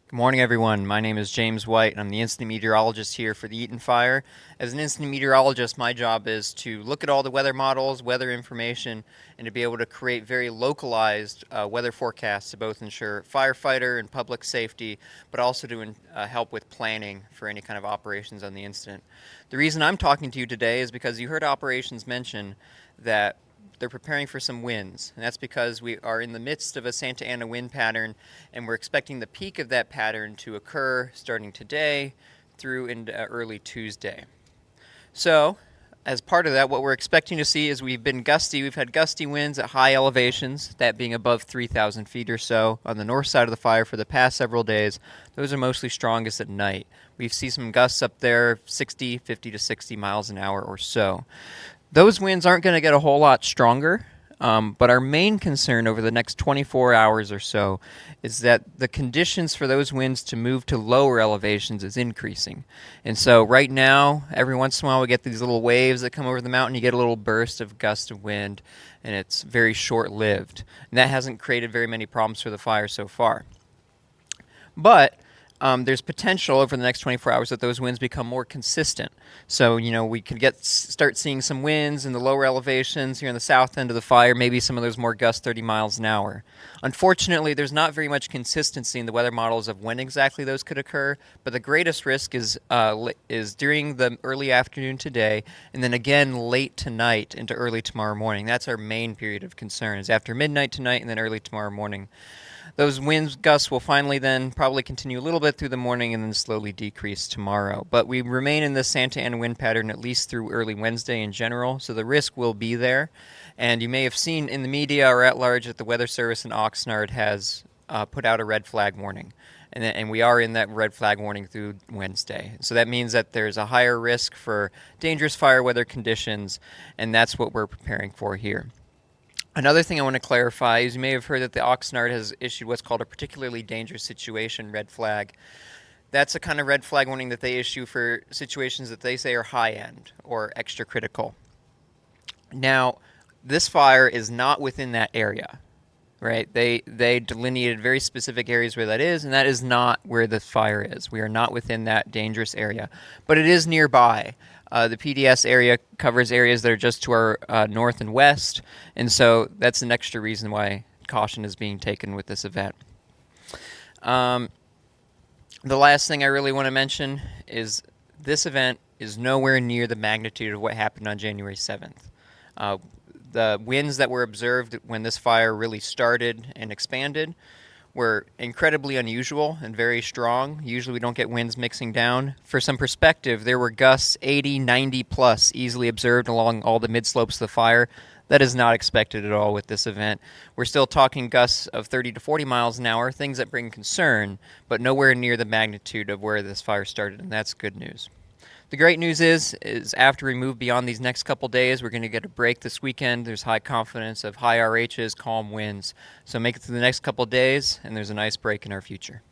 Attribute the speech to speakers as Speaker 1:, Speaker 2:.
Speaker 1: Good morning, everyone. My name is James White, and I'm the incident meteorologist here for the Eaton Fire. As an incident meteorologist, my job is to look at all the weather models, weather information, and to be able to create very localized weather forecasts to both ensure firefighter and public safety, but also to help with planning for any kind of operations on the incident. The reason I'm talking to you today is because you heard operations mention that they're preparing for some winds, and that's because we are in the midst of a Santa Ana wind pattern, and we're expecting the peak of that pattern to occur starting today through into early Tuesday. So, as part of that, what we're expecting to see is we've had gusty winds at high elevations, that being above 3,000 feet or so on the north side of the fire for the past several days. Those are mostly strongest at night. We see some gusts up there, 50 to 60 miles an hour or so. Those winds aren't going to get a whole lot stronger, but our main concern over the next 24 hours or so is that the conditions for those winds to move to lower elevations is increasing. And so right now, every once in a while, we get these little waves that come over the mountain. You get a little burst of gust of wind, and it's very short-lived. And that hasn't created very many problems for the fire so far. But there's potential over the next 24 hours that those winds become more consistent. So, we could start seeing some winds in the lower elevations here in the south end of the fire, maybe some of those more gusts 30 miles an hour. Unfortunately, there's not very much consistency in the weather models of when exactly those could occur, but the greatest risk is during the early afternoon today, and then again late tonight into early tomorrow morning. That's our main period of concern, is after midnight tonight and then early tomorrow morning. Those wind gusts will finally then probably continue a little bit through the morning and then slowly decrease tomorrow. But we remain in this Santa Ana wind pattern at least through early Wednesday in general, so the risk will be there. And you may have seen in the media or at large that the Weather Service in Oxnard has put out a red flag warning. And we are in that red flag warning through Wednesday. So that means that there's a higher risk for dangerous fire weather conditions, and that's what we're preparing for here. Another thing I want to clarify is you may have heard that the Oxnard has issued what's called a particularly dangerous situation red flag. That's a kind of red flag warning that they issue for situations that they say are high end or extra critical. Now, this fire is not within that area, right? They delineated very specific areas where that is, and that is not where the fire is. We are not within that dangerous area, but it is nearby. The PDS area covers areas that are just to our north and west, and so that's an extra reason why caution is being taken with this event. The last thing I really want to mention is this event is nowhere near the magnitude of what happened on January 7th. The winds that were observed when this fire really started and expanded were incredibly unusual and very strong. Usually we don't get winds mixing down. For some perspective, there were gusts 80, 90 plus easily observed along all the mid-slopes of the fire. That is not expected at all with this event. We're still talking gusts of 30 to 40 miles an hour, things that bring concern, but nowhere near the magnitude of where this fire started, and that's good news. The great news is after we move beyond these next couple days, we're going to get a break this weekend. There's high confidence of high RHs, calm winds. So make it through the next couple days, and there's a nice break in our future.